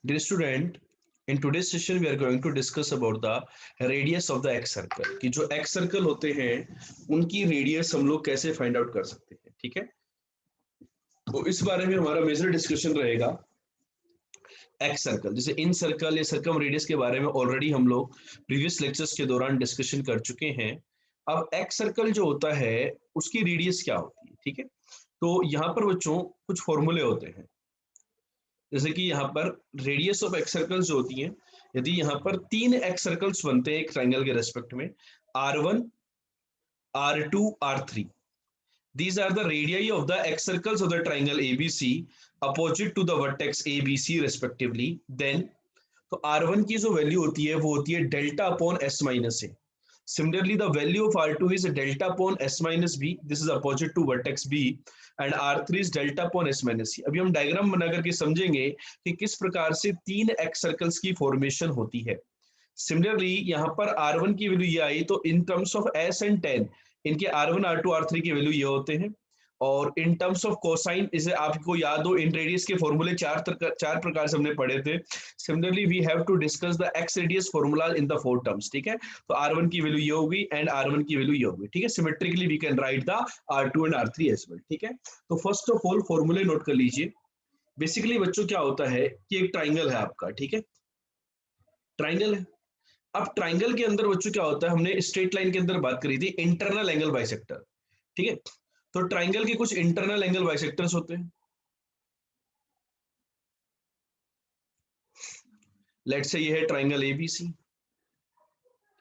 Dear student, in today's session we are going to discuss about the radius of the x circle कि जो x circle होते हैं उनकी radius हम लोग कैसे find out कर सकते हैं, ठीक है। तो इस बारे में हमारा मेजर डिस्कशन रहेगा x सर्कल, जैसे इन सर्कल या सर्कम रेडियस के बारे में ऑलरेडी हम लोग प्रीवियस लेक्चर्स के दौरान डिस्कशन कर चुके हैं। अब x सर्कल जो होता है उसकी रेडियस क्या होती है, ठीक है। तो यहाँ पर बच्चों कुछ फॉर्मूले होते हैं, जैसे कि यहाँ पर रेडियस ऑफ एक्स सर्कल्स जो होती हैं, यदि यहाँ पर तीन एक्स सर्कल्स बनते हैं एक ट्राइंगल के रेस्पेक्ट में, R1, R2, R3, these are the radii of the x circles of the triangle ABC opposite to the vertex ABC respectively. Then तो R1 की जो वैल्यू होती है वो होती है delta upon S minus A. Similarly, the value of R2 is delta upon S minus B. This is opposite to vertex B, and R3 is delta upon S minus C. अभी हम diagram बना करके समझेंगे कि किस प्रकार से तीन एक्स सर्कल्स की फॉर्मेशन होती है। सिमिलरली यहाँ पर R1 की वैल्यू ये आई, तो in terms of S and 10 इनके R1, R2, R3 की वैल्यू ये होते हैं। और इन टर्म्स ऑफ कोसाइन, इसे आपको याद हो इन रेडियस के फॉर्मूले चार प्रकार से हमने पढ़े थे। Similarly we have to discuss the exradius formula in the four terms, ठीक है। तो R1 की वैल्यू ये होगी एंड R1 की वैल्यू ये होगी, ठीक है। Symmetrically we can write the R2 and R3 as well, ठीक है। तो फर्स्ट ऑफ ऑल फॉर्मूले नोट कर लीजिए। बेसिकली बच्चों क्या होता है कि एक ट्राइंगल है आपका, ठीक है, ट्राइंगल है। अब ट्राइंगल के अंदर बच्चों क्या होता है, हमने स्ट्रेट लाइन के अंदर बात करी थी इंटरनल एंगल बाइसेक्टर, ठीक है। तो ट्राइंगल के कुछ इंटरनल एंगल बाइसेक्टर्स होते हैं। लेट्स से ये है ट्राइंगल एबीसी,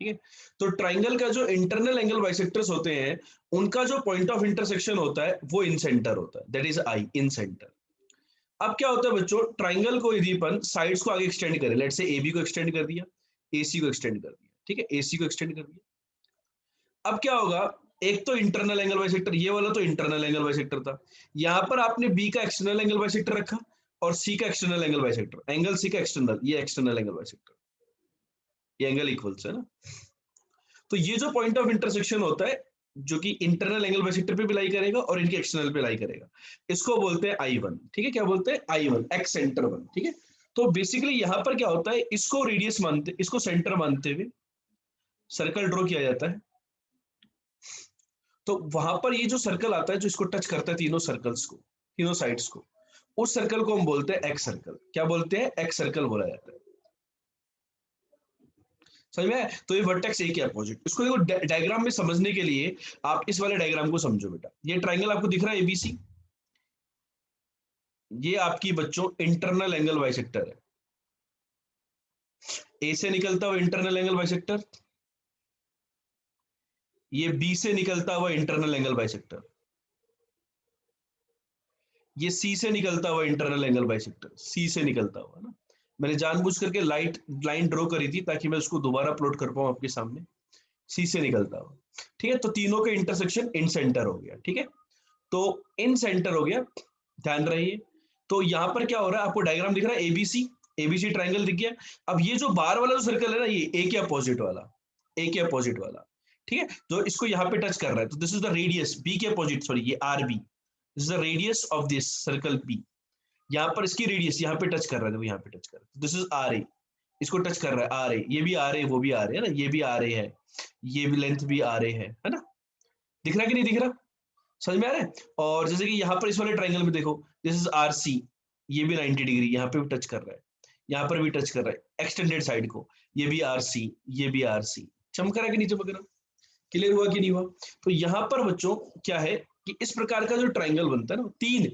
ठीक है। तो ट्राइंगल का जो इंटरनल एंगल बाइसेक्टर्स होते हैं उनका जो पॉइंट ऑफ इंटरसेक्शन होता है वो इन सेंटर होता है, that is I, in centre. अब क्या होता है बच्चों, ट्राइंगल को यदि अपन साइड्स को आगे एक्सटेंड करें, लेट्स से एबी को एक्सटेंड कर दिया, एसी को एक्सटेंड कर दिया, ठीक है, एसी को एक्सटेंड कर दिया। अब क्या होगा, एक तो इंटरनल एंगल बाइसेक्टर, ये वाला तो इंटरनल एंगल बाइसेक्टर था, यहां पर आपने बी का एक्सटर्नल एंगल बाइसेक्टर रखा और सी का external angle bisector, angle C का एक्सटर्नल, ये एक्सटर्नल एंगल बाइसेक्टर, ये एंगल इक्वल्स है ना। तो ये जो पॉइंट ऑफ इंटरसेक्शन होता है जो कि इंटरनल एंगल बाइसेक्टर पे भी लाई करेगा और इनके एक्सटर्नल पे लाई करेगा, इसको बोलते हैं I1, ठीक है। क्या बोलते हैं I1, एक्स सेंटर 1, ठीक है। तो बेसिकली यहां पर क्या होता है, इसको रेडियस मानते, इसको सेंटर मानते हुए सर्कल ड्रॉ किया जाता है। तो वहां पर ये जो सर्कल आता है जो इसको टच करता है तीनों सर्कल्स को, तीनों साइड्स को, उस सर्कल को हम बोलते हैं एक्स सर्कल। क्या बोलते हैं, एक्स सर्कल बोला जाता है, समझ में। तो ये वर्टेक्स ए के अपोजिट, इसको देखो डायग्राम में समझने के लिए आप इस वाले डायग्राम को समझो बेटा। ये ट्राइंगल आपको दिख रहा है एबीसी, ये आपकी बच्चों इंटरनल एंगल बाइसेक्टर है। ए से निकलता हुआ इंटरनल एंगल बाइसेक्टर, ये बी से निकलता हुआ इंटरनल एंगल बाइसेक्टर, ये सी से निकलता हुआ इंटरनल एंगल बाइसेक्टर, सी से निकलता हुआ ना। मैंने जानबूझ करके लाइन ड्रॉ करी थी ताकि मैं उसको दोबारा प्लॉट कर पाऊं आपके सामने। सी से निकलता हुआ, ठीक है। तो तीनों के इंटरसेक्शन इन सेंटर हो गया, ठीक है। तो इन सेंटर हो गया, ध्यान रहिए। तो यहां पर क्या हो रहा है, आपको डायग्राम दिख रहा है एबीसी, एबीसी ट्राइंगल दिख गया। अब ये जो बाहर वाला जो सर्कल है ना, ये ए के अपोजिट वाला, ए के अपोजिट वाला, ठीक है, जो इसको यहाँ पे टच कर रहा है, तो this is the radius B के अपोजिट, सॉरी ये R B, this is the radius of this circle B. यहाँ पर इसकी रेडियस यहाँ पे टच कर रहा है, यहाँ पे टच कर रहा है, दिस इज आर ए, इसको टच कर रहा है आर ए, ये भी आर ए, वो भी आर ए है ना, ये भी आर ए है, ये भी लेंथ भी आर ए है ना। दिख रहा है कि नहीं दिख रहा, समझ में आ रहा है। और जैसे कि यहाँ पर इस वाले ट्राइंगल में देखो, दिस इज आर सी, ये भी 90 डिग्री यहाँ पे भी टच कर रहा है, यहाँ पर भी टच कर रहा है एक्सटेंडेड साइड को, ये भी आर सी, ये भी आर सी। चमक रहा है कि नहीं चमक रहा, क्लियर हुआ कि नहीं हुआ। तो यहाँ पर बच्चों क्या है कि इस प्रकार का जो ट्राइंगल बनता है ना, तीन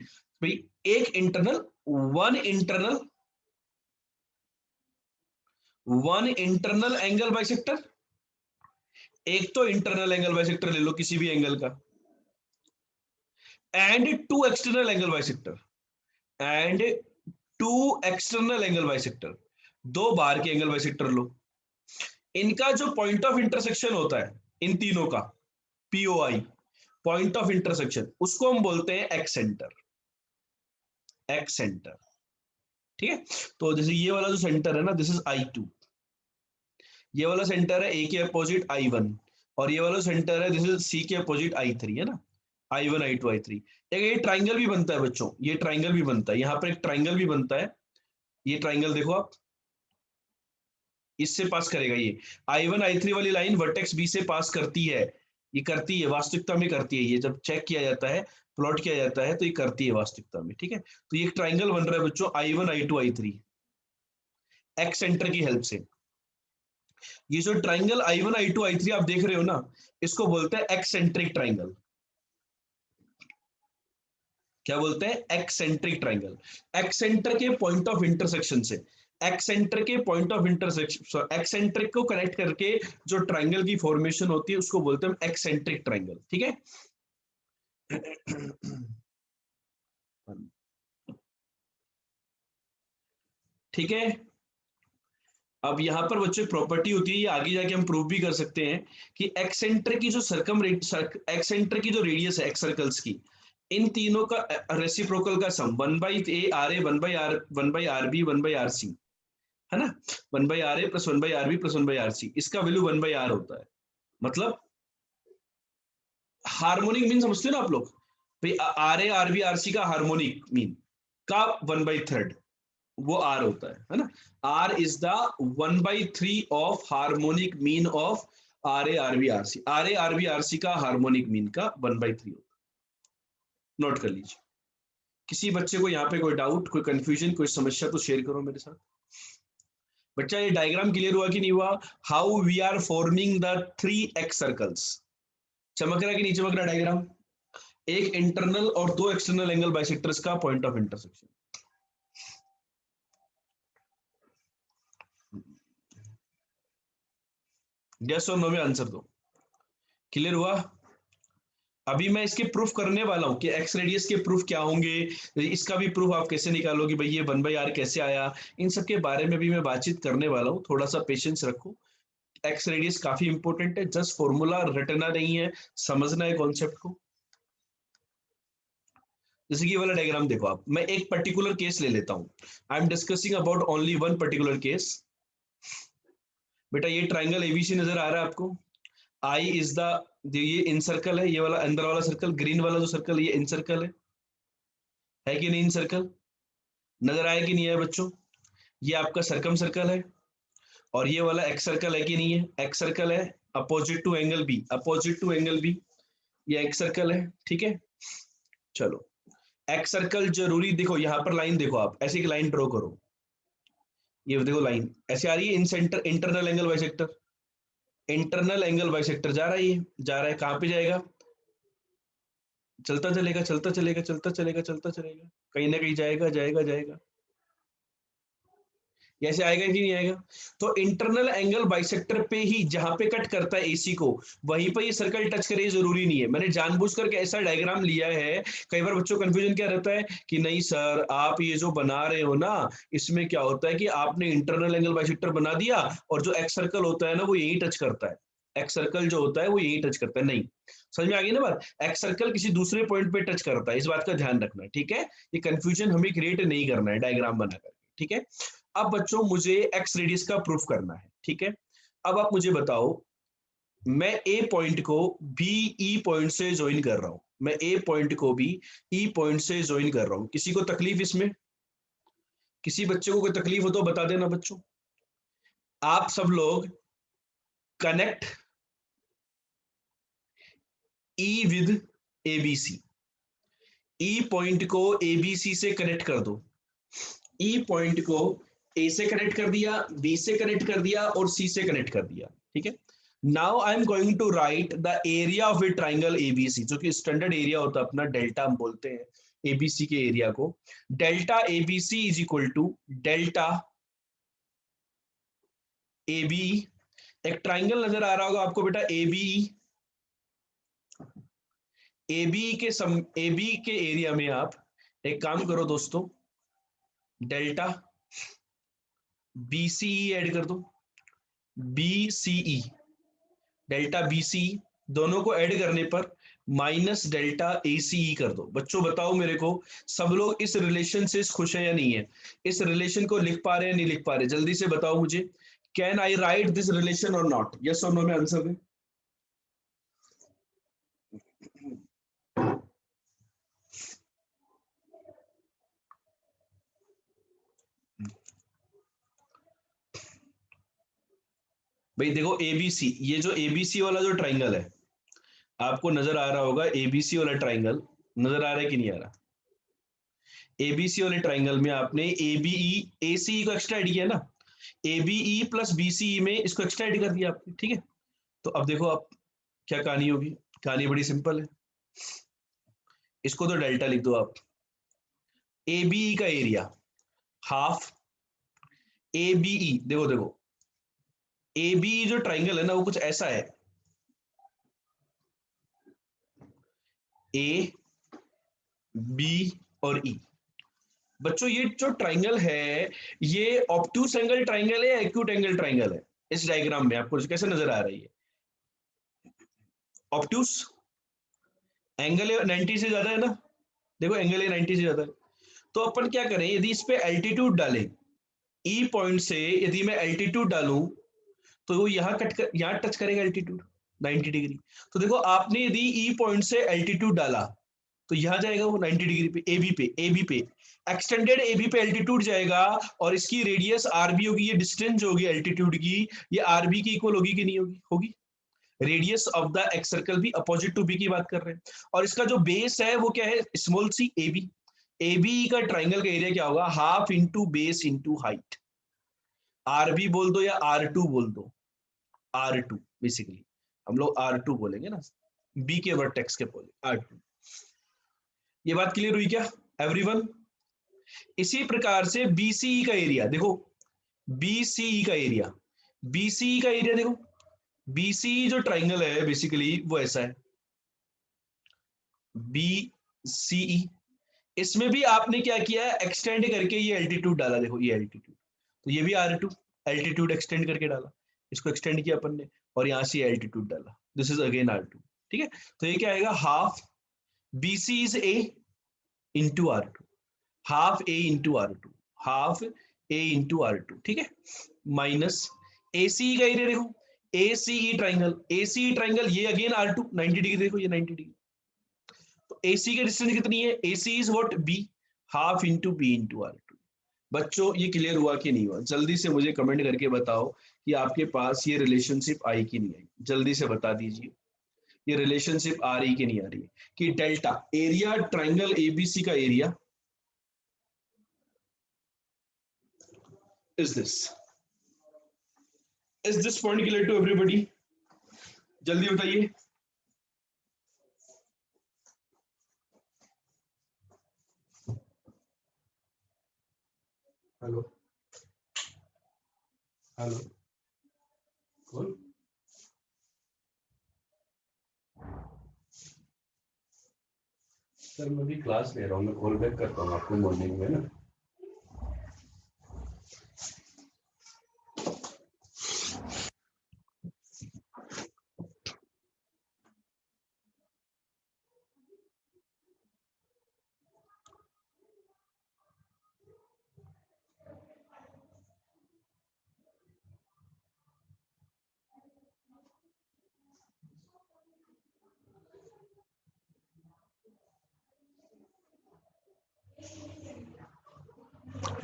भाई, एक internal, one internal angle bisector, एक तो इंटरनल एंगल बाइसेक्टर ले लो किसी भी एंगल का, and two external angle bisector, and two external angle bisector, दो बाहर के एंगल बाइसेक्टर लो। इनका जो पॉइंट ऑफ इंटरसेक्शन होता है इन तीनों का, पीओआई, पॉइंट ऑफ इंटरसेक्शन, उसको हम बोलते हैं एक्स सेंटर, एक्स सेंटर, ठीक है। तो जैसे ये वाला जो सेंटर है ना, दिस इज I2, ये वाला सेंटर है ए के अपोजिट I1, और ये वाला सेंटर है दिस इज सी के अपोजिट I3, है ना, I1, I2, I3। एक ये ट्राइंगल भी बनता है बच्चों, ये ट्राइंगल भी बनता है, यहाँ पर एक ट्राइंगल भी बनता है, ये ट्राइंगल देखो आप, इससे पास करेगा ये I1 I3 वाली लाइन वर्टेक्स बी से पास करती है, ये करती है वास्तविकता में करती है, ये जब चेक किया जाता है प्लॉट किया जाता है तो ये करती है वास्तविकता में, ठीक है। तो ये एक ट्राइंगल बन रहा है बच्चों I1 I2 I3 x centre की हेल्प से। ये जो ट्राइंगल I1 I2 I3 आप देख रहे हो ना, इसको बोलते हैं एक्सेंट्रिक ट्राइंगल। क्या बोलते हैं? Eccentric triangle. एक्सेंटर के पॉइंट ऑफ इंटरसेक्शन से, एक्सेंटर के पॉइंट ऑफ इंटरसेक्शन, एक्सेंट्रिक को कनेक्ट करके जो ट्राइंगल की फॉर्मेशन होती है उसको बोलते हैं एक्सेंट्रिक ट्राइंगल, ठीक है। ठीक है। अब यहाँ पर बच्चे प्रॉपर्टी होती है, ये आगे जाके हम प्रूव भी कर सकते हैं कि एक्सेंटर की जो एक्सेंटर की जो रेडियस है एक्स सर्कल्स की, इन तीनों का रेसिप्रोकल का सम 1/a RA 1/R 1/RB 1/RC है ना, 1/RA plus 1/RB plus 1/RC, इसका वैल्यू 1/R होता है। मतलब हार्मोनिक मीन समझते हो ना आप लोग भाई, RA RB RC का हार्मोनिक मीन का 1/3 वो R होता है ना। R is the 1/3 of harmonic mean of RA RB RC का हार्मोनिक मीन का 1/3 होता है। नोट कर लीजिए। किसी बच्चे को यहाँ पे कोई डाउट, कोई कंफ्यूजन, कोई समस्या तो शेयर करो मेरे साथ। बच्चा ये डायग्राम क्लियर हुआ कि नहीं हुआ? How we are forming the 3 excircles. चमक रहा कि नहीं चमक रहा डायग्राम? एक इंटरनल और 2 एक्सटर्नल एंगल बाइसेक्टर्स का पॉइंट ऑफ इंटरसेक्शन। यस और नो में आंसर दो। क्लियर हुआ? अभी मैं इसके प्रूफ करने वाला हूं कि एक्स रेडियस के प्रूफ क्या होंगे, इसका भी प्रूफ आप कैसे निकालोगे भाई, ये 1/R कैसे आया, इन सब के बारे में भी मैं बातचीत करने वाला हूं। थोड़ा सा पेशेंस रखो। एक्स रेडियस काफी इंपॉर्टेंट है, जस्ट फॉर्मूला रटना नहीं है, समझना है कॉन्सेप्ट को। जैसे कि ये वाला डायग्राम देखो आप, मैं एक पर्टिकुलर केस ले लेता हूं। I am discussing about only one particular case. बेटा ये ट्राइंगल एबीसी नजर आ रहा है आपको? आई इज द, ये इन सर्कल है, ये वाला अंदर वाला सर्कल, ग्रीन वाला जो सर्कल ये इन सर्कल है कि नहीं? इन सर्कल नजर आया कि नहीं है बच्चों? ये आपका सरकम सर्कल है, और ये वाला एक्स सर्कल है कि नहीं है? एक्स सर्कल है, opposite to angle B, opposite to angle B, ये एक्स सर्कल है, ठीक है। चलो, एक्स सर्कल जरूरी देखो, यहाँ पर लाइन देखो आप, ऐसी एक लाइन ड्रॉ करो, ये देखो लाइन ऐसे आ रही है, incentre internal angle bisector, internal angle bisector जा रहा है, ये जा रहा है, कहाँ पे जाएगा? चलता चलेगा चलता चलेगा चलता चलेगा चलता चलेगा, कहीं ना कहीं जाएगा जाएगा जाएगा, ऐसे आएगा कि नहीं आएगा? तो इंटरनल एंगल बाइसेक्टर पे ही, जहां पे कट करता है एसी को, वहीं पर ये सर्कल टच करे, जरूरी नहीं है। मैंने जानबूझ करके ऐसा डायग्राम लिया है। कई बार बच्चों को कंफ्यूजन क्या रहता है कि नहीं सर आप ये जो बना रहे हो ना, इसमें क्या होता है कि आपने इंटरनल एंगल बाइसेक्टर बना दिया और जो एक्स सर्कल होता है ना वो यही टच करता है, एक्स सर्कल जो होता है वो यही टच करता है। नहीं, समझ में आ गई ना बात? एक्स सर्कल किसी दूसरे पॉइंट पे टच करता है, इस बात का ध्यान रखना, ठीक है। ये कंफ्यूजन हमें क्रिएट नहीं करना है डायग्राम बनाकर, ठीक है। अब बच्चों मुझे एक्स रेडियस का प्रूफ करना है, ठीक है। अब आप मुझे बताओ, मैं ए पॉइंट को बी ई पॉइंट से ज्वाइन कर रहा हूं, मैं ए पॉइंट को भी ई पॉइंट से ज्वाइन कर रहा हूं। किसी को तकलीफ इसमें? किसी बच्चे को कोई तकलीफ हो तो बता देना बच्चों। आप सब लोग connect E with ABC, E point को एबीसी से कनेक्ट कर दो। ई पॉइंट को ए से कनेक्ट कर दिया, बी से कनेक्ट कर दिया और सी से कनेक्ट कर दिया, ठीक है। Now I am going to write the area of a triangle ABC, जो कि स्टैंडर्ड एरिया होता है अपना, डेल्टा हम बोलते हैं एबीसी के एरिया को। Delta ABC is equal to delta A B. एक ट्राइंगल नजर आ रहा होगा आपको बेटा ए बी, ए बी के एरिया में आप एक काम करो दोस्तों, डेल्टा बी सी ऐड कर दो, बी सी ई, डेल्टा बी सी, दोनों को ऐड करने पर माइनस डेल्टा ए सी ई कर दो। बच्चों बताओ मेरे को, सब लोग इस रिलेशन से खुश है या नहीं है? इस रिलेशन को लिख पा रहे हैं नहीं लिख पा रहे? जल्दी से बताओ मुझे, can I right this relation और नॉट? यस और नो में आंसर दें। भाई देखो एबीसी, ये जो एबीसी वाला जो ट्राइंगल है, आपको नजर आ रहा होगा, एबीसी वाला ट्राइंगल नजर आ रहा है कि नहीं आ रहा? एबीसी वाले ट्राइंगल में आपने एबीई एसीई को एक्स्ट्रा ऐड किया ना, एबीई प्लस बीसीई में इसको एक्स्ट्रा ऐड कर दिया आपने, ठीक है। तो अब देखो आप क्या कहानी होगी, कहानी बड़ी सिंपल है, इसको तो डेल्टा लिख दो आप। एबीई का एरिया हाफ एबीई, देखो देखो एबीई जो ट्राइंगल है ना वो कुछ ऐसा है, ए बी और ई। बच्चों ये जो ट्राइंगल है, ये ऑब्ट्यूस एंगल ट्राइंगल है या एक्यूट एंगल ट्राइंगल है? इस डायग्राम में आपको कैसे नजर आ रही है? ऑब्ट्यूस एंगल 90 से ज्यादा है ना, देखो एंगल 90 से ज्यादा है। तो अपन क्या करें, यदि इस पे एल्टीट्यूड डालें, ई पॉइंट से यदि मैं एल्टीट्यूड डालूं तो वो यहाँ कट कर यहाँ टच करेगा एल्टीट्यूड 90 डिग्री। तो देखो आपने यदि ई पॉइंट से एल्टीट्यूड डाला तो यहाँ जाएगा वो 90 डिग्री पे, एबी पे एक्सटेंडेड एबी पे एल्टीट्यूड जाएगा, और इसकी रेडियस आरबी होगी, ये डिस्टेंस जो होगी एल्टीट्यूड की, ये आरबी की इक्वल होगी कि नहीं होगी? होगी। Radius of the x circle भी अपोजिट टू बी की बात कर रहे हैं, और इसका जो बेस है वो क्या है? Small C AB. एबी का ट्राइंगल का एरिया क्या होगा? Half into base into height. RB बोल दो या आर टू बोल दो, आर टू बेसिकली हम लोग आर टू बोलेंगे ना, बी के वर्टेक्स के बोले आर टू। ये बात क्लियर हुई क्या एवरीवन? इसी प्रकार से बीसीई का एरिया देखो, बीसीई का एरिया, बीसीई का एरिया देखो, बीसीई जो ट्राइंगल है बेसिकली वो ऐसा है, बीसीई। इसमें भी आपने क्या किया है? एक्सटेंड करके ये एल्टीट्यूड डाला, देखो ये एल्टीट्यूड, तो ये भी आर टू, एल्टीट्यूड एक्सटेंड करके डाला, इसको एक्सटेंड किया अपन ने, और यहां से एल्टीट्यूड डाला, this is again R two, ठीक है। तो ये क्या आएगा? Half BC is A into R two, half A into R two, half A into R two, ठीक है, माइनस एसी का एरिया देखो, एसीई ट्राइंगल, एसीई ट्राइंगल ये अगेन आर टू 90 डिग्री, देखो ये 90 डिग्री। तो एसी की डिस्टेंस कितनी है? AC is what? B, half into B into R two. बच्चों ये क्लियर हुआ कि नहीं हुआ? जल्दी से मुझे कमेंट करके बताओ कि आपके पास ये रिलेशनशिप आई कि नहीं आई, जल्दी से बता दीजिए ये रिलेशनशिप आ रही कि नहीं आ रही है, कि डेल्टा एरिया ट्राइंगल एबीसी का area is this point clear to everybody? जल्दी बताइए। हेलो हेलो कौन? सर मैं अभी क्लास ले रहा हूँ, मैं कॉल बैक करता हूँ आपको मॉर्निंग में ना।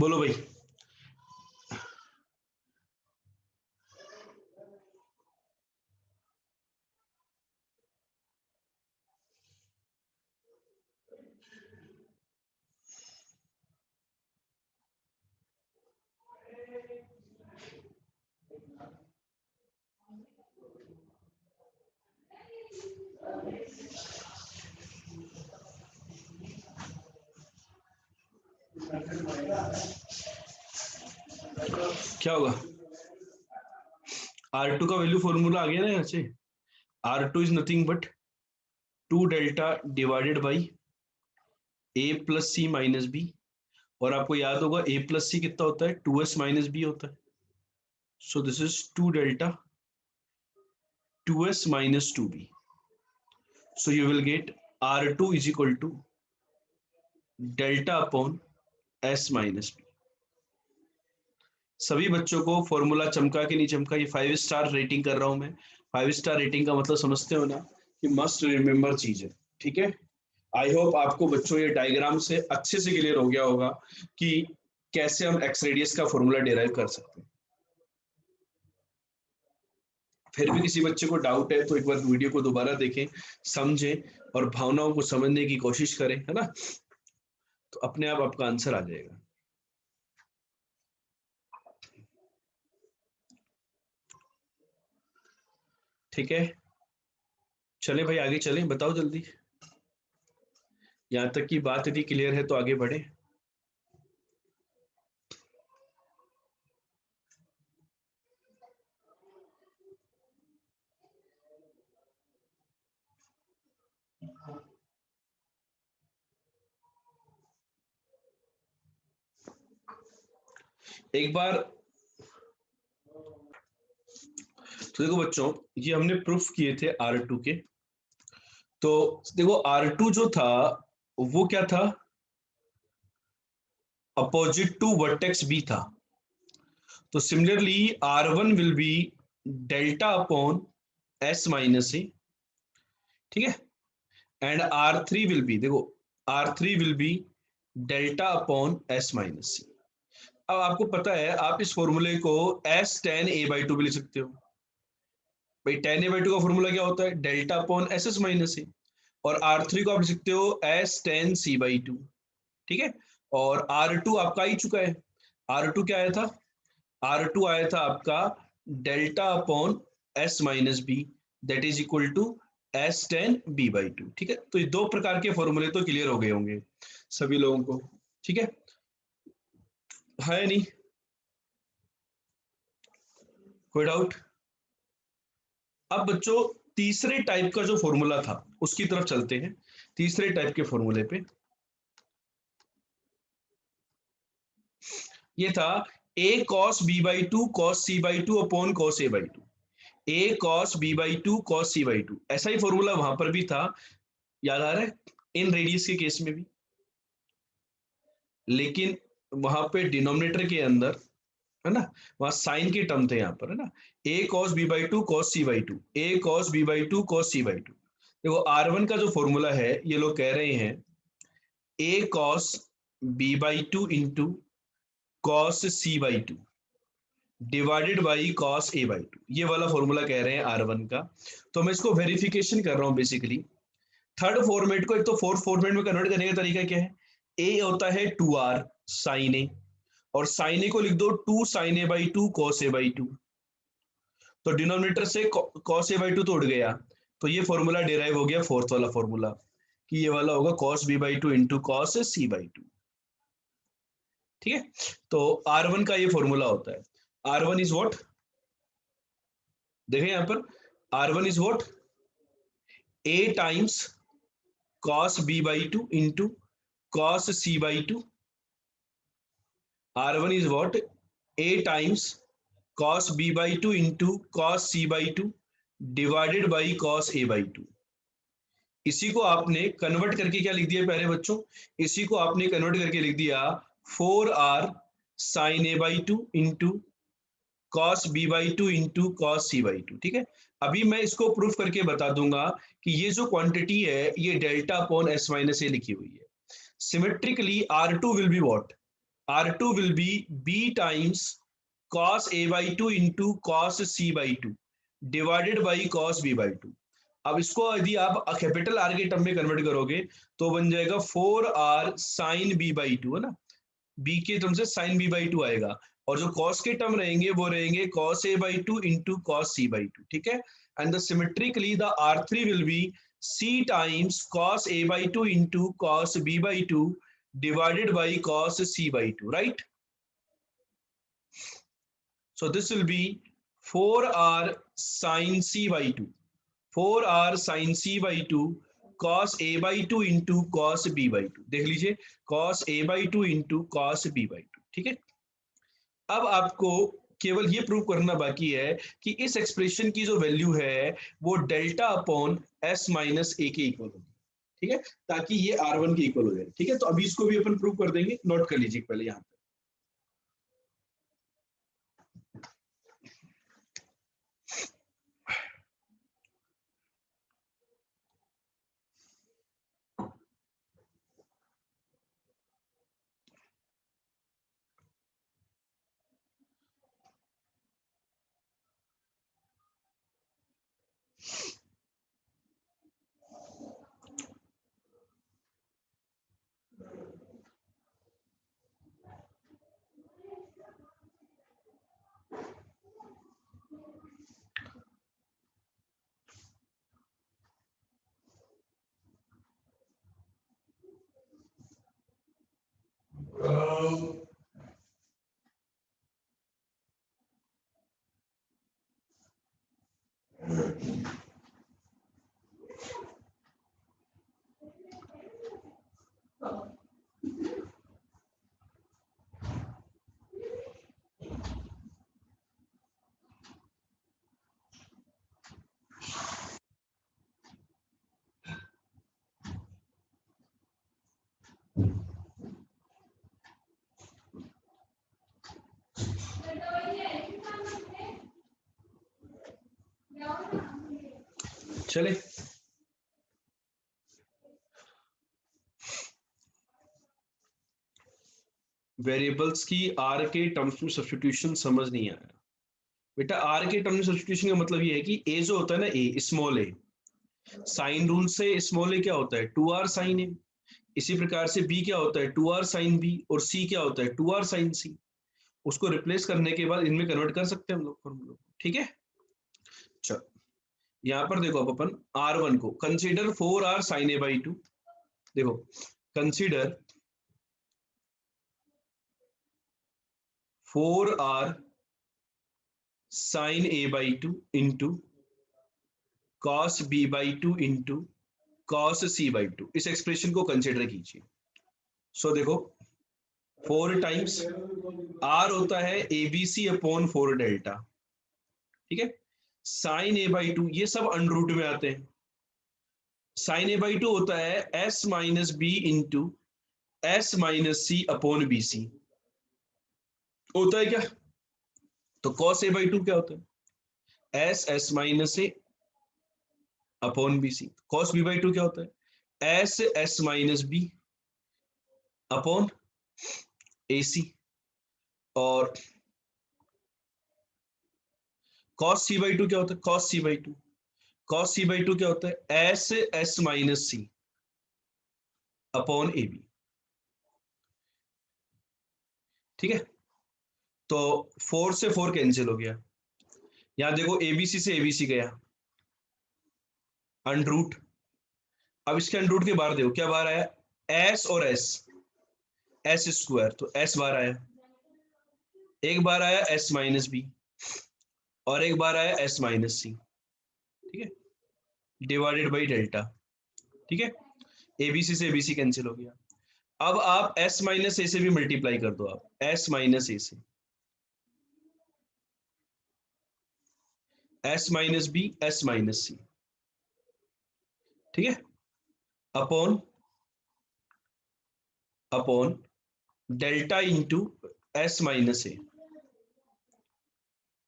बोलो भाई। क्या होगा? R2 का वैल्यू फॉर्मूला आ गया ना यहाँ से, R2 is nothing but 2 delta divided by A plus C minus B, और आपको याद होगा A प्लस सी कितना होता है? 2s माइनस बी होता है। सो this is 2 delta 2s minus 2b. So you will get R2 is equal to delta upon s minus b. सभी बच्चों को फॉर्मूला चमका कि नहीं चमका? ये 5 स्टार रेटिंग कर रहा हूं मैं। 5 स्टार रेटिंग का मतलब समझते हो ना, कि मस्ट रिमेम्बर चीज है, ठीक है। आई होप आपको बच्चों ये डायग्राम से अच्छे से क्लियर हो गया होगा कि कैसे हम एक्स रेडियस का फॉर्मूला डिराइव कर सकते हैं। फिर भी किसी बच्चे को डाउट है तो एक बार वीडियो को दोबारा देखें, समझें और भावनाओं को समझने की कोशिश करें, है ना, तो अपने आप आपका आंसर आ जाएगा। ठीक है, चले भाई आगे चलें, बताओ जल्दी। यहाँ तक की बात यदि क्लियर है तो आगे बढ़े। एक बार तो देखो बच्चों, ये हमने प्रूफ किए थे R2 के। तो देखो R2 जो था वो क्या था, अपोजिट टू वर्टेक्स बी था। तो similarly R1 will be delta upon S minus a, ठीक है, एंड R3 विल बी, देखो R3 will be delta upon S minus c. अब आपको पता है आप इस फॉर्मूले को s tan A by two भी लिख सकते हो। भाई टेन ए बाई टू का फॉर्मूला क्या होता है, delta upon s s minus a. और R3 को आप लिख सकते हो s tan C by two, ठीक है। और R2 आपका आ ही चुका है। R2 क्या आया था, R2 आया था आपका delta upon S minus B, that is equal to S tan B by two, ठीक है। तो ये दो प्रकार के फॉर्मूले तो क्लियर हो गए होंगे सभी लोगों को, ठीक है नहीं, कोई डाउट। अब बच्चों तीसरे टाइप का जो फॉर्मूला था उसकी तरफ चलते हैं। तीसरे टाइप के फॉर्मूले पे ये था a cos b by two cos c by two upon cos a by to, a cos b by two cos c by two. ऐसा ही फॉर्मूला वहां पर भी था, याद आ रहा है, इन रेडियस के केस में भी। लेकिन वहां पे डिनोमिनेटर के अंदर, है ना, वहां साइन के टर्म थे यहाँ पर, है ना, a cos b by two cos c by two, a cos b by two cos c by two. देखो R1 का जो फॉर्मूला है ये लोग कह रहे हैं a cos b by two into cos c by two divided by cos a by to, ये वाला फॉर्मूला कह रहे हैं R1 का। तो मैं इसको वेरिफिकेशन कर रहा हूँ बेसिकली। थर्ड फॉर्मेट को एक तो फोर्थ फॉर्मेट में कन्वर्ट करने का तरीका क्या है, a होता है 2r साइन ए, और साइन ए को लिख दो 2 sine A by two cos a by two. तो डिनोमिनेटर से cos a बाई टू तो उड़ गया, तो ये फॉर्मूला डिराइव हो गया फोर्थ वाला फॉर्मूला, कि ये वाला होगा cos b by two into cos c by two, ठीक है। तो R1 का ये फॉर्मूला होता है, R1 इज व्हाट, देखें यहां पर, R1 is what, a times cos b by two into cos c by two. R1 is what, a times cos b by 2 into cos c by 2 divided by cos a by 2। इसी को आपने convert करके क्या लिख दिया पहले बच्चों, इसी को आपने कन्वर्ट करके लिख दिया 4r sin a by 2 into cos b by 2 into cos c by 2, ठीक है। अभी मैं इसको प्रूफ करके बता दूंगा कि ये जो क्वांटिटी है ये डेल्टा अपॉन एस माइनस ए लिखी हुई है। Symmetrically R2 will be what, R2 will be b times cos a by 2 into cos c by 2 divided by cos b by 2। अब इसको यदि आप कैपिटल आर के टर्म में कन्वर्ट करोगे तो बन जाएगा 4r sin b by 2, है ना, b के टर्म से sin b by 2 आएगा, और जो cos के टर्म रहेंगे वो रहेंगे cos a by 2 into cos c by 2, ठीक है। And the symmetrically the R3 will be c times cos a by 2 into cos b by 2 divided by cos c by 2, right? So this will be 4r sin c by 2, 4r sin c by 2 cos a by 2 into cos b by 2, देख लीजिए cos a by 2 into cos b by 2, ठीक है। अब आपको केवल ये prove करना बाकी है कि इस एक्सप्रेशन की जो वैल्यू है वो delta upon S minus a के इक्वल होगी, ठीक है, ताकि ये R1 के इक्वल हो जाए, ठीक है। तो अभी इसको भी अपन प्रूव कर देंगे, नोट कर लीजिए पहले यहाँ पे। चले, वेरिएबल्स की आर के टर्म्स में सब्स्टिट्यूशन समझ नहीं आया बेटा। आर के टर्म्स में सब्स्टिट्यूशन का मतलब ये है कि ए जो होता है ना, ए स्मॉल ए, साइन रूल से स्मॉल ए क्या होता है 2r साइन ए। इसी प्रकार से बी क्या होता है 2r साइन बी, और सी क्या होता है 2r साइन सी। उसको रिप्लेस करने के बाद इनमें कन्वर्ट कर सकते हैं हम लोग फॉर्मूला को, ठीक है। चलो यहाँ पर देखो अब अपन R1 को consider 4r sine A by 2। देखो consider 4r sine A by 2 into cos B by 2 into cos C by 2। इस एक्सप्रेशन को कंसीडर कीजिए। सो देखो 4 टाइम्स r होता है एबीसी अपॉन 4 डेल्टा, ठीक है। साइन ए बाई 2 ये सब अंडर रूट में आते हैं। साइन ए बाई 2 होता है s minus b into s minus c upon b c होता है क्या। तो कॉस ए बाई 2 क्या होता है s s minus a upon b c. Cos B by 2 क्या होता है s s minus b upon a c. और कॉस सी बाई 2 क्या होता है cos C by 2, cos C by 2 क्या होता है s s minus c upon a b, ठीक है। तो 4 से 4 कैंसिल हो गया। यहां देखो एबीसी से एबीसी गया अंडर रूट। अब इसके अंडर रूट के बाहर देखो क्या बाहर आया एस और एस, एस स्क्वायर, तो एस बाहर आया। एक बार आया एस माइनस बी और एक बार आया एस माइनस सी, ठीक है, डिवाइडेड बाई डेल्टा, ठीक है। एबीसी से एबीसी कैंसिल हो गया। अब आप एस माइनस ए से भी मल्टीप्लाई कर दो, आप एस माइनस ए से s minus b s minus c, ठीक है, upon upon delta into s minus a,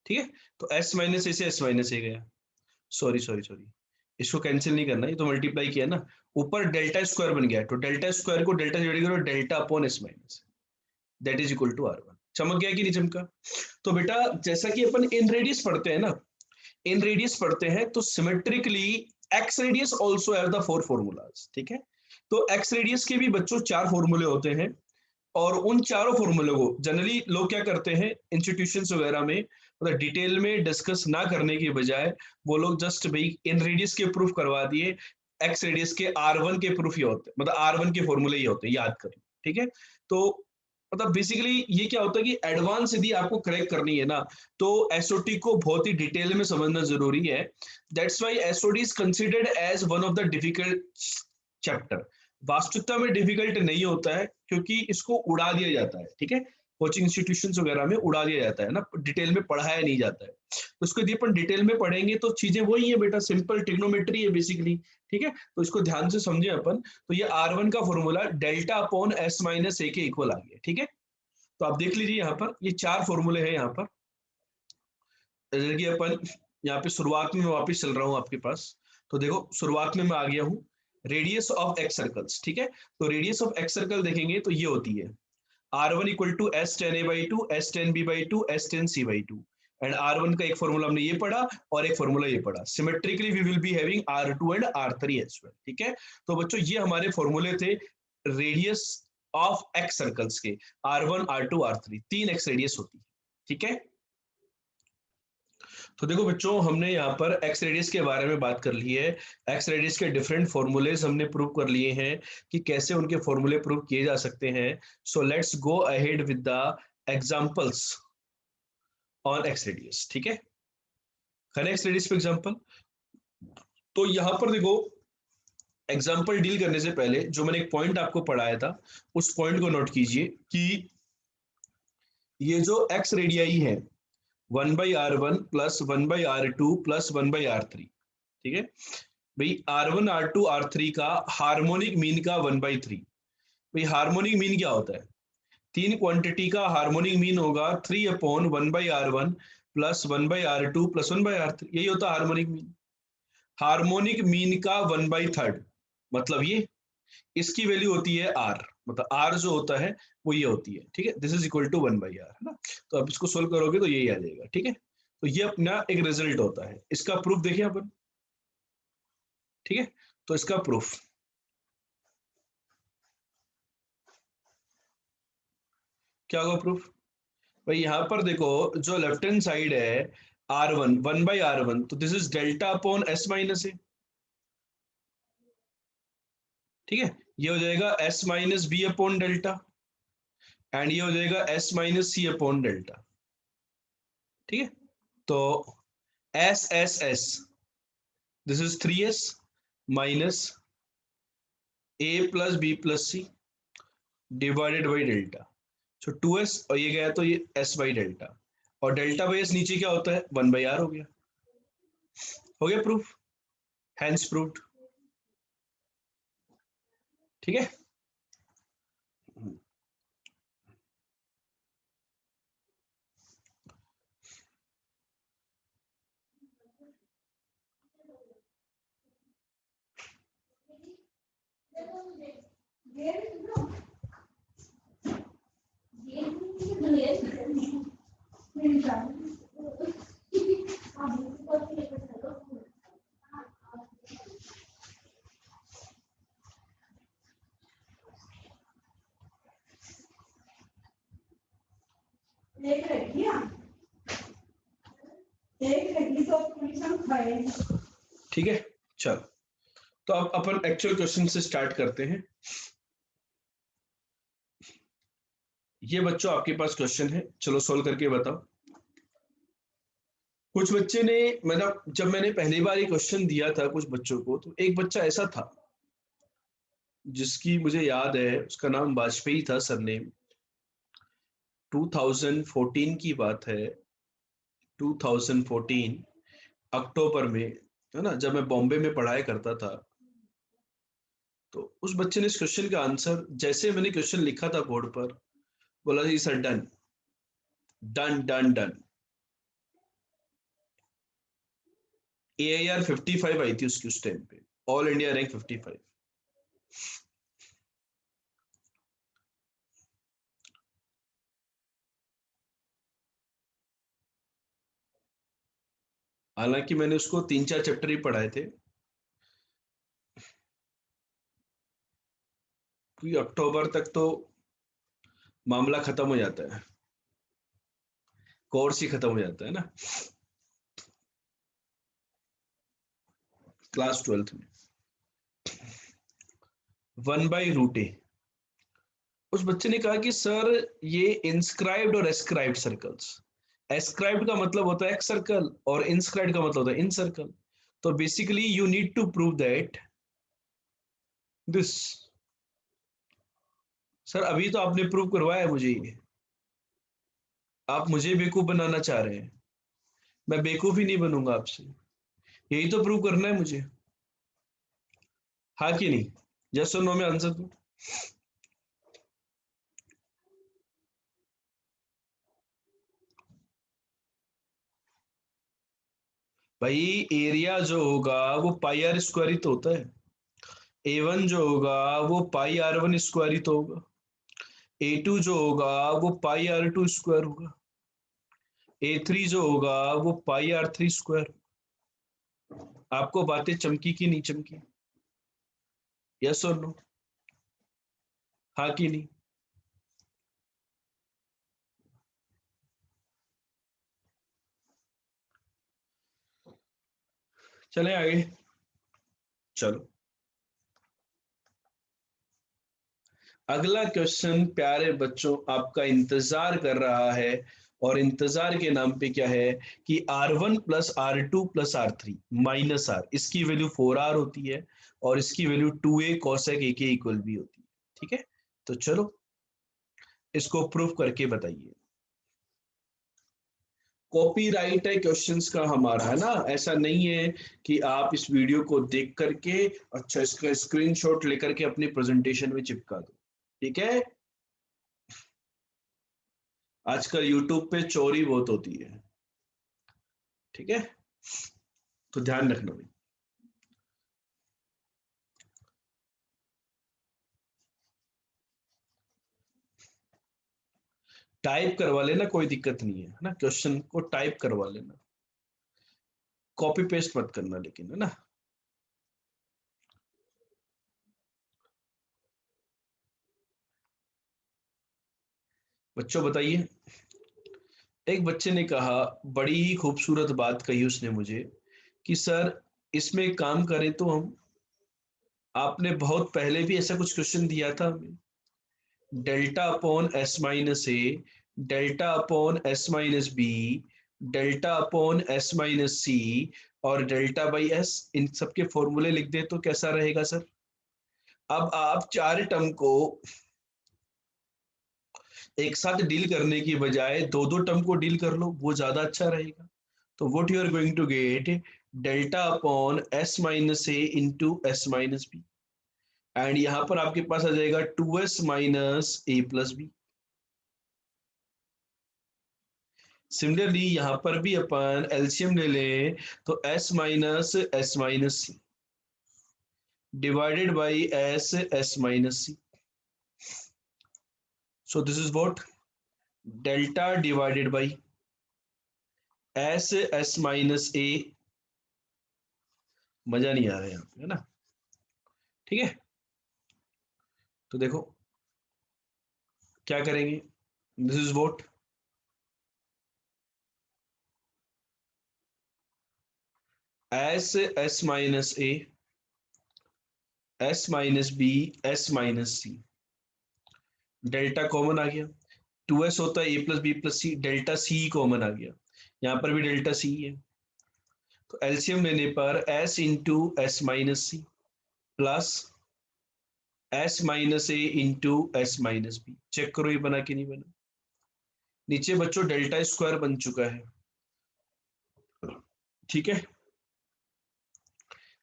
ठीक है। तो एस माइनस ए से एस माइनस ए गया, सॉरी सॉरी सॉरी, इसको कैंसिल नहीं करना, ये तो मल्टीप्लाई किया ना, ऊपर डेल्टा स्क्वायर बन गया, तो डेल्टा स्क्वायर को डेल्टा डिवाइड करो, delta upon S minus that is equal to R1। चमक गया कि नहीं चमका। तो बेटा जैसा कि अपन इन रेडियस पढ़ते हैं ना, इन रेडियस पढ़ते हैं तो symmetrically x radius also have the 4 formulas, ठीक है। तो एक्स रेडियस के भी बच्चों 4 फॉर्मूले होते हैं, और उन चारों फॉर्मूले को जनरली लोग क्या करते हैं इंस्टीट्यूशंस वगैरह में, मतलब डिटेल में डिस्कस ना करने की बजाय वो लोग जस्ट भाई इन रेडियस के प्रूफ करवा दिए, एक्स रेडियस के R1 के प्रूफ ये होते हैं, मतलब R1 के फॉर्मूले ये होते हैं, याद करो, ठीक है। तो मतलब बेसिकली ये क्या होता है कि एडवांस यदि आपको करेक्ट करनी है ना, तो एसओटी को बहुत ही डिटेल में समझना जरूरी है। That's why SOT is considered as one of the difficult chapter. वास्तविकता में डिफिकल्ट नहीं होता है क्योंकि इसको उड़ा दिया जाता है, ठीक है, कोचिंग इंस्टीट्यूशंस वगैरह में उड़ा दिया जाता है ना, डिटेल में पढ़ाया नहीं जाता है। तो इसको यदि अपन डिटेल में पढ़ेंगे तो चीजें वही है बेटा, सिंपल ट्रिग्नोमेट्री है बेसिकली, ठीक है। तो इसको ध्यान से समझे अपन। तो ये R1 का formula delta upon S minus a के इक्वल आ गया, ठीक है। तो आप देख लीजिए यहाँ पर ये 4 फॉर्मूले हैं यहाँ पर, जैसे कि अपन यहाँ पे शुरुआत में मैं वापस चल रहा हूँ आपके पास। तो देखो शुरुआत में मैं आ गया हूँ रेडियस ऑफ एक्स सर्कल्स, ठीक है। तो रेडियस ऑफ एक्स सर्कल देखेंगे तो ये होती है R1 equal to S tan A by two S tan B by two S tan C by two. And R1 का एक फॉर्मूला हमने ये पढ़ा और एक फॉर्मूला ये पढ़ा। Symmetrically we will be having R2 and R3 as well, ठीक है। तो बच्चों ये हमारे फॉर्मूले थे रेडियस ऑफ एक्स सर्कल्स के, R1 R2 R3, 3 x radius होती है, ठीक है। तो देखो बच्चों हमने यहाँ पर एक्स रेडियस के बारे में बात कर ली है। एक्स रेडियस के डिफरेंट फॉर्मूलेज हमने प्रूव कर लिए हैं कि कैसे उनके फॉर्मूले प्रूव किए जा सकते हैं। So let's go ahead with the examples on x radius, ठीक है। एक्स रेडियस फॉर एग्जांपल तो यहां पर देखो, एग्जाम्पल डील करने से पहले जो मैंने एक पॉइंट आपको पढ़ाया था, उस पॉइंट को नोट कीजिए कि ये जो एक्स रेडियाई है 1/r1 plus 1/r2 plus 1/r3, ठीक है भाई। R1 R2 R3 का हार्मोनिक मीन का 1/3। भाई हार्मोनिक मीन क्या होता है? तीन क्वांटिटी का हार्मोनिक मीन होगा 3/1/r1 plus 1/r2 plus 1/r3, यही होता है हार्मोनिक मीन। हार्मोनिक मीन का 1/3 मतलब ये, इसकी वैल्यू होती है आर, मतलब आर जो होता है वो ये होती है, ठीक है। This is equal to 1/r, है ना। तो अब इसको सोल्व करोगे तो यही आ जाएगा, ठीक है। तो ये अपना एक रिजल्ट होता है, इसका प्रूफ देखिए अपन, ठीक है। तो इसका प्रूफ क्या होगा? प्रूफ भाई यहां पर देखो, जो लेफ्ट हैंड साइड है R1 1/r1, तो this is delta upon s minus a, ठीक है। ये हो जाएगा s minus b upon delta, and ये हो जाएगा s minus c upon delta, ठीक है। तो s this is 3s minus a plus B plus c divided by delta. So 2s, और ये गया तो ये s बाई डेल्टा, और डेल्टा बाई s नीचे क्या होता है? 1/r हो गया। हो गया प्रूफ, हैंस प्रूव्ड, ठीक है। ठीक है, चलो। तो अब अपन एक्चुअल क्वेश्चन से स्टार्ट करते हैं। ये बच्चों आपके पास क्वेश्चन है, चलो सोल्व करके बताओ। कुछ बच्चे ने, मतलब जब मैंने पहली बार ये क्वेश्चन दिया था कुछ बच्चों को, तो एक बच्चा ऐसा था जिसकी मुझे याद है, उसका नाम वाजपेयी था, सरनेम। 2014 की बात है, 2014 अक्टूबर में, है ना, जब मैं बॉम्बे में पढ़ाई करता था। तो उस बच्चे ने इस क्वेश्चन का आंसर, जैसे मैंने क्वेश्चन लिखा था बोर्ड पर, बोला जी sir done, done done done. AIR 55 आई थी उसकी उस टाइम पे, ऑल इंडिया रैंक 55। हालांकि मैंने उसको 3-4 चैप्टर ही पढ़ाए थे, क्योंकि अक्टूबर तक तो मामला खत्म हो जाता है, कोर्स ही खत्म हो जाता है ना, क्लास 12th में। 1/√a। उस बच्चे ने कहा कि सर ये इंस्क्राइब्ड और एस्क्राइब्ड सर्कल्स, एस्क्राइब्ड का मतलब होता है एक्स सर्कल और इंस्क्राइब्ड का मतलब होता है इन सर्कल। तो basically you need to prove that this. Sir अभी तो आपने प्रूव करवाया है मुझे ये, आप मुझे बेवकूफ बनाना चाह रहे हैं। मैं बेवकूफ ही नहीं बनूंगा आपसे, यही तो प्रूव करना है मुझे, हाँ कि नहीं? यस और नो में आंसर दो। भाई एरिया जो होगा वो पाई आर स्क्वायर ही तो होता है। A1 जो होगा वो पाई R1 स्क्वायर ही तो होगा। A2 जो होगा वो पाई R2 स्क्वायर होगा। A3 जो होगा वो पाई R3 स्क्वायर। आपको बातें चमकी की नहीं चमकी? यस और नो, हाँ कि नहीं? चले आगे, चलो। अगला क्वेश्चन प्यारे बच्चों आपका इंतजार कर रहा है, और इंतजार के नाम पे क्या है कि R1 plus R2 plus R3 minus R, इसकी वैल्यू 4R होती है और इसकी वैल्यू 2A cosec A के इक्वल भी होती है। ठीक है, तो चलो इसको प्रूफ करके बताइए। कॉपीराइट है क्वेश्चंस का हमारा, है ना, ऐसा नहीं है कि आप इस वीडियो को देख करके अच्छा इसका स्क्रीनशॉट लेकर के अपनी प्रेजेंटेशन में चिपका दो। ठीक है, आजकल यूट्यूब पे चोरी बहुत होती है। ठीक है, तो ध्यान रखना भाई। टाइप करवा लेना, कोई दिक्कत नहीं है ना, क्वेश्चन को टाइप करवा लेना, कॉपी पेस्ट मत करना लेकिन, है ना। बच्चों बताइए, एक बच्चे ने कहा, बड़ी ही खूबसूरत बात कही उसने मुझे कि सर इसमें एक काम करें तो हम, आपने बहुत पहले भी ऐसा कुछ क्वेश्चन दिया था हमें, delta upon S minus a, delta upon S minus b, delta upon S minus c और डेल्टा बाई एस, इन सबके फॉर्मूले लिख दे तो कैसा रहेगा सर। अब आप चार टर्म को एक साथ डील करने की बजाय दो दो टर्म को डील कर लो, वो ज्यादा अच्छा रहेगा। तो what you are going to get, delta upon S minus a into s minus b, and यहां पर आपके पास आ जाएगा 2s minus a plus b. Similarly यहां पर भी अपन एलसीएम ले लें तो s minus s minus c divided by s minus c. So this is what, delta divided by s minus a. मजा नहीं आ रहा है यहाँ पे, है ना। ठीक है, तो देखो क्या करेंगे, this is what, s minus a, s minus b, s minus c, delta common आ गया, 2s होता है a plus B plus c, delta c common आ गया, यहाँ पर भी डेल्टा सी है, तो एलसीएम लेने पर s into s minus c plus s minus a into s minus b. Check करो ये बना कि नहीं बना। नीचे बच्चों डेल्टा स्क्वायर बन चुका है। ठीक है,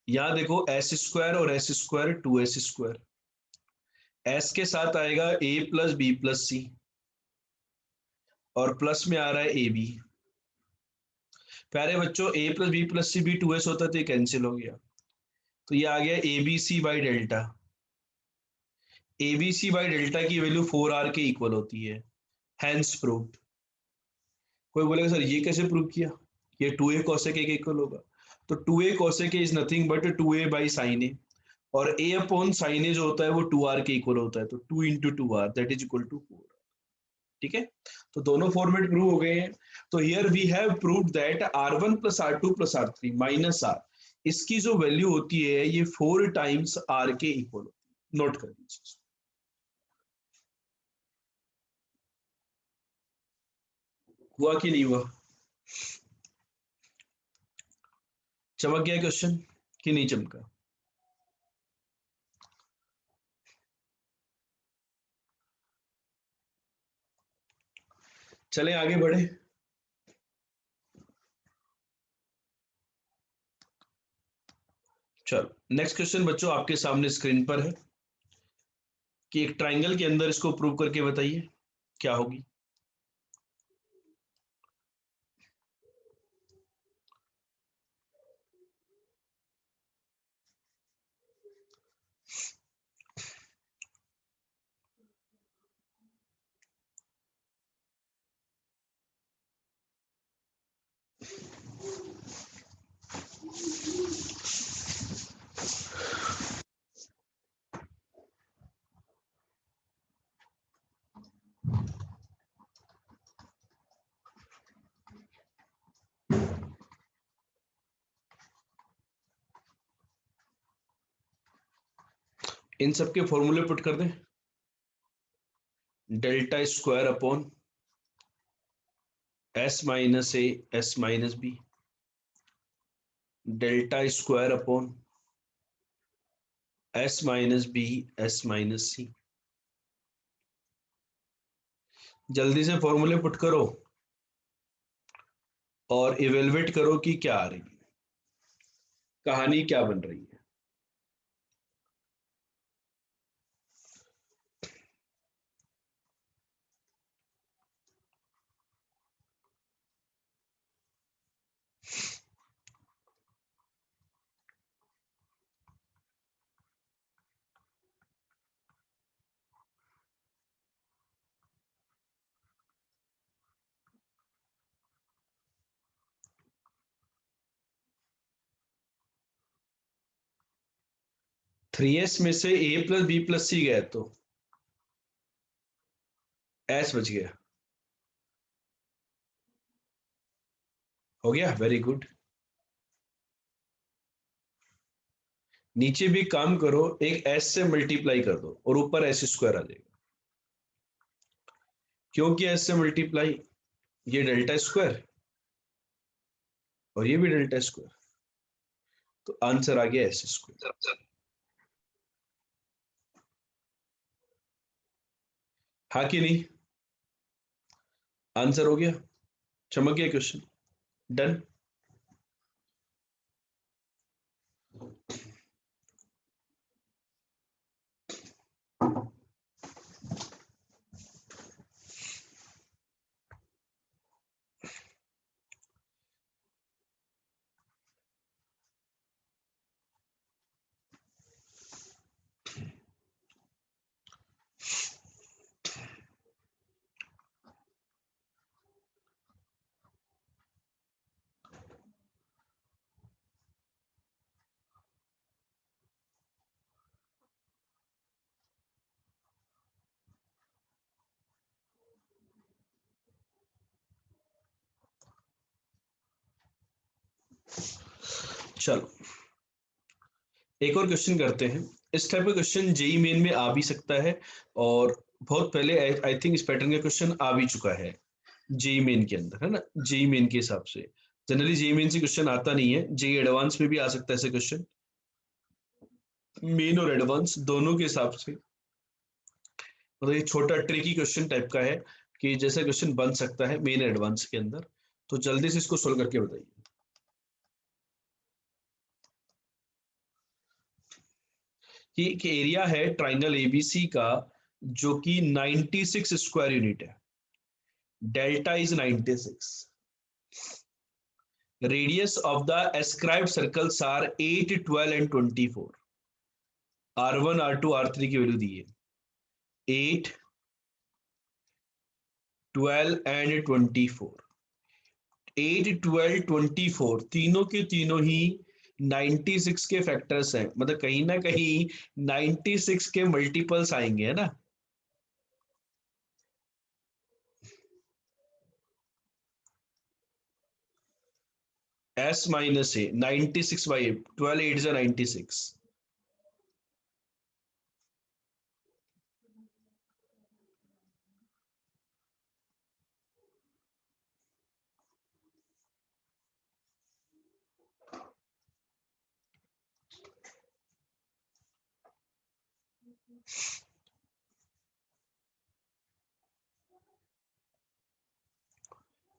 यहां देखो एस स्क्वायर और S square 2s square, S के साथ आएगा ए प्लस बी प्लस सी और प्लस में आ रहा है ए बी। प्यारे बच्चों A plus B plus C भी 2s होता तो ये कैंसिल हो गया, तो ये आ गया A B C by delta. A B C by delta की वैल्यू 4r के इक्वल होती है, हैंस प्रूव्ड। कोई बोलेगा सर ये कैसे प्रूव किया, ये 2a cosec a के इक्वल होगा। तो 2a cosec a is nothing but 2a by sine a, और a अपॉन साइन ए जो होता है वो 2r के इक्वल होता है, तो 2 into 2r that is equal to 4। ठीक है, तो दोनों फॉर्मेट प्रूव हो गए हैं। तो here we have proved that R1 plus R2 plus R3 minus R, इसकी जो वैल्यू होती है ये 4 टाइम्स R के इक्वल होती है। नोट कर दीजिए, हुआ कि नहीं हुआ, चमक गया क्वेश्चन कि नहीं चमका। चले आगे बढ़े। चलो नेक्स्ट क्वेश्चन बच्चों आपके सामने स्क्रीन पर है कि एक ट्राइंगल के अंदर इसको प्रूव करके बताइए क्या होगी। इन सबके फॉर्मूले पुट कर दें, delta square upon S minus a s minus b delta square upon S minus b s minus c. जल्दी से फॉर्मूले पुट करो और इवेलुएट करो कि क्या आ रही है, कहानी क्या बन रही है। 3s में से a प्लस बी प्लस सी गया तो s बच गया। हो गया, वेरी गुड। नीचे भी काम करो, एक s से मल्टीप्लाई कर दो और ऊपर एस स्क्वायर आ जाएगा। क्यों किया s से मल्टीप्लाई? ये डेल्टा स्क्वायर और ये भी डेल्टा स्क्वायर, तो आंसर आ गया एस स्क्वायर। हाँ कि नहीं? आंसर हो गया, चमक गया क्वेश्चन। डन। चलो एक और क्वेश्चन करते हैं। इस टाइप का क्वेश्चन जेई मेन में आ भी सकता है, और बहुत पहले आई थिंक इस पैटर्न का क्वेश्चन आ भी चुका है जेई मेन के अंदर, है ना। जेई मेन के हिसाब से जनरली जेई मेन से क्वेश्चन आता नहीं है, जेई एडवांस में भी आ सकता है ऐसे क्वेश्चन, मेन और एडवांस दोनों के हिसाब से। मतलब ये छोटा ट्रिकी क्वेश्चन टाइप का है कि जैसा क्वेश्चन बन सकता है मेन एडवांस के अंदर। तो जल्दी से इसको सोल्व करके बताइए कि एरिया है ट्राइंगल एबीसी का जो कि 96 स्क्वायर यूनिट है, delta is 96, radius of the escribed circles are 8 12 and 24, R1 R2 R3 की वैल्यू दी है 8 12 एंड 24। 8 12 24 तीनों के तीनों ही 96 के फैक्टर्स हैं, मतलब कहीं ना कहीं 96 के मल्टीपल्स आएंगे, है ना। S माइनस ए 96 बाई 12 8 जा 96।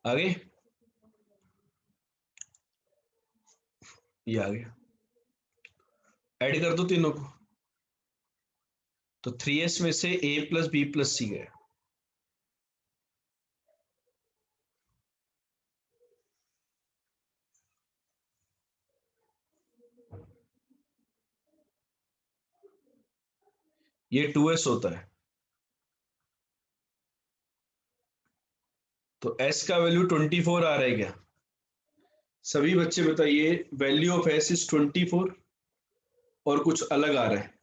आगे ये आ गया, ऐड कर दो तीनों को। तो 3s में से a प्लस बी प्लस सी गया। ये 2s होता है, तो s का वैल्यू 24 आ रहा है क्या? सभी बच्चे बताइए, वैल्यू ऑफ s इज 24 और कुछ अलग आ रहा है।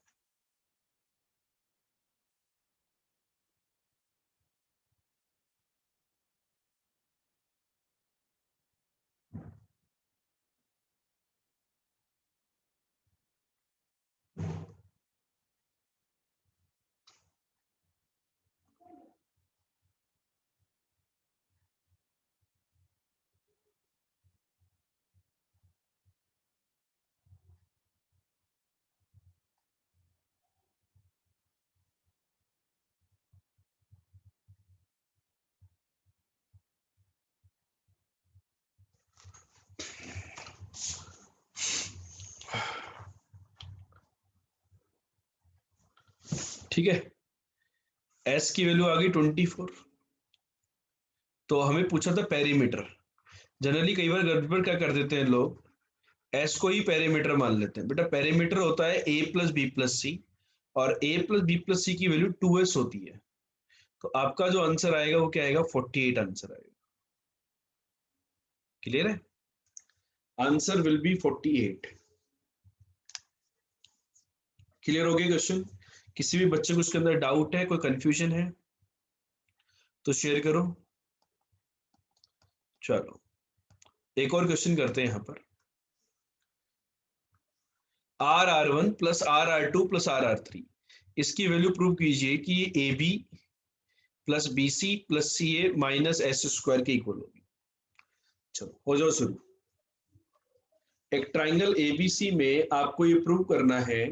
ठीक है, एस की वैल्यू आ गई 24। तो हमें पूछा था पेरीमीटर। जनरली कई बार गड़बड़ क्या कर देते हैं लोग, एस को ही पेरीमीटर मान लेते हैं। बेटा पेरीमीटर होता है ए प्लस बी प्लस सी, और ए प्लस बी प्लस सी की वैल्यू 2s होती है। तो आपका जो आंसर आएगा वो क्या आएगा, 48 आंसर आएगा। क्लियर है, आंसर विल बी 48। क्लियर हो गया क्वेश्चन? किसी भी बच्चे को इसके अंदर डाउट है, कोई कंफ्यूजन है तो शेयर करो। चलो एक और क्वेश्चन करते हैं यहाँ पर। R1 plus R2 plus R3, इसकी वैल्यू प्रूव कीजिए कि ये A B plus B C plus C A minus S square के इक्वल होगी। चलो हो जाओ शुरू। एक ट्राइंगल एबीसी में आपको ये प्रूव करना है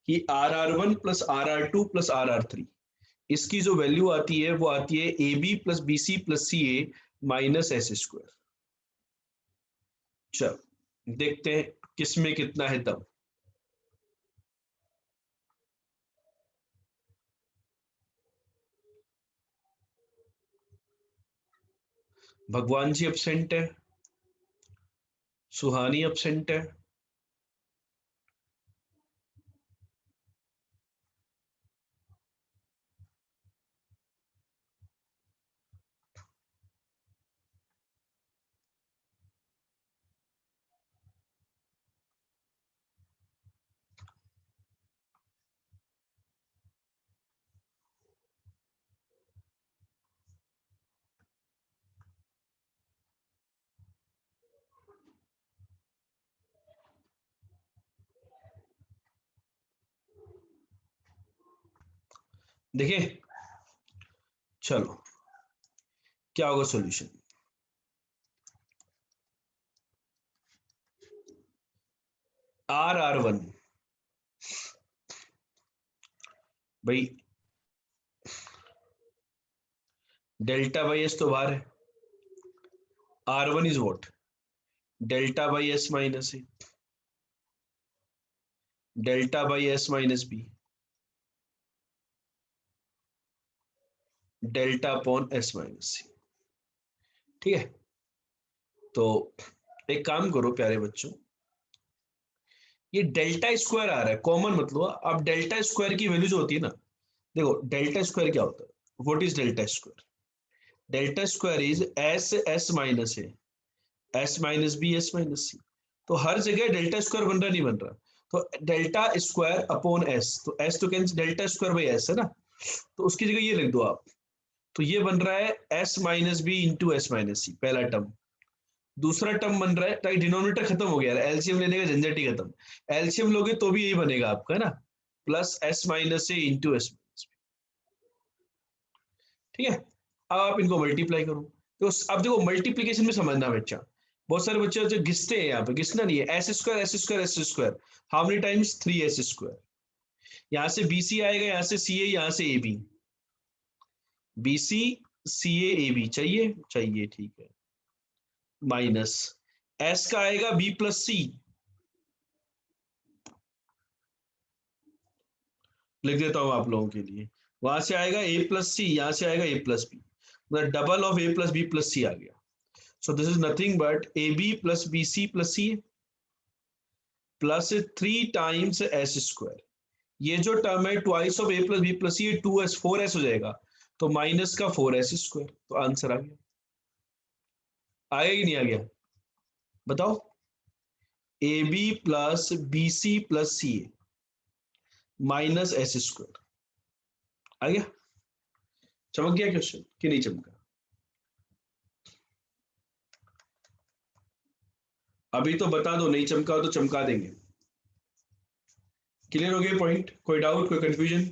कि RR1 plus RR2 plus RR3, इसकी जो वैल्यू आती है वो आती है A B plus B C plus C A minus S square. चलो देखते हैं किसमें कितना है तब। भगवान जी एब्सेंट है, सुहानी एब्सेंट है, देखिए। चलो क्या होगा सॉल्यूशन। R1 भाई, डेल्टा बाई एस तो बाहर है। R1 is what, delta by s minus a, delta by s minus b, delta upon S minus c. ठीक है, तो एक काम करो प्यारे बच्चों, ये डेल्टा स्क्वायर आ रहा है कॉमन मतलब। अब डेल्टा स्क्वायर की वैल्यू जो होती है ना, देखो डेल्टा स्क्वायर क्या होता है, what is delta square? Delta square is s s minus a, s minus b s minus c. तो हर जगह डेल्टा स्क्वायर बन रहा नहीं बन रहा, तो डेल्टा स्क्वायर अपॉन एस, तो एस तो cancel, delta square by S है ना, तो उसकी जगह ये लिख दो आप। तो ये बन रहा है s minus b into s minus c, पहला टर्म। दूसरा टर्म बन रहा है, ताकि डिनोमिनेटर खत्म हो गया, एलसीएम लेने का झंझट ही खत्म। एलसीएम लोगे तो भी यही बनेगा आपका, है ना, plus s minus a into S. ठीक है, अब आप इनको मल्टीप्लाई करो। तो अब देखो मल्टीप्लीकेशन में समझना बच्चा, बहुत सारे बच्चे जो घिसते हैं, यहाँ पे घिसना नहीं है। S square S square S square, how many times, 3s square. यहाँ से बीसी आएगा, यहाँ से सी ए, यहाँ से A B, B C C A B चाहिए चाहिए, ठीक है, माइनस एस का आएगा बी प्लस सी, लिख देता हूं आप लोगों के लिए। वहां से आएगा ए प्लस सी, यहां से आएगा ए प्लस बी, मतलब double of a plus B plus c आ गया। So this is nothing but a B plus B C plus c plus 3 times s square. ये जो टर्म है twice of a plus B plus c, 2s 4s हो जाएगा, तो minus का 4s square. तो आंसर आ गया, आया कि नहीं आ गया बताओ। A B plus B C plus C A minus S square आ गया। चमक गया क्वेश्चन कि नहीं चमका? अभी तो बता दो, नहीं चमका तो चमका देंगे। क्लियर हो गया पॉइंट? कोई डाउट, कोई कंफ्यूजन?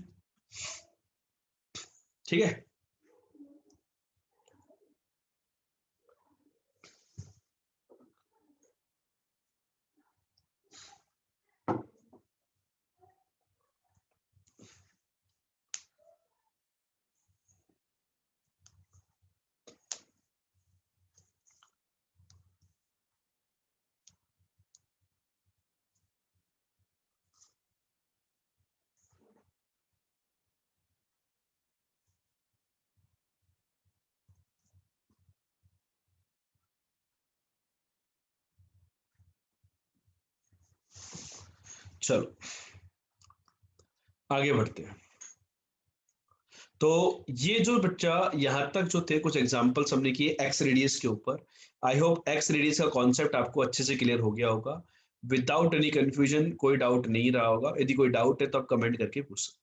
ठीक है, चलो आगे बढ़ते हैं। तो ये जो बच्चा यहाँ तक जो थे कुछ एग्जांपल्स हमने किए एक्स रेडियस के ऊपर। आई होप एक्स रेडियस का कॉन्सेप्ट आपको अच्छे से क्लियर हो गया होगा, विदाउट एनी कंफ्यूजन, कोई डाउट नहीं रहा होगा। यदि कोई डाउट है तो आप कमेंट करके पूछ सकते हैं।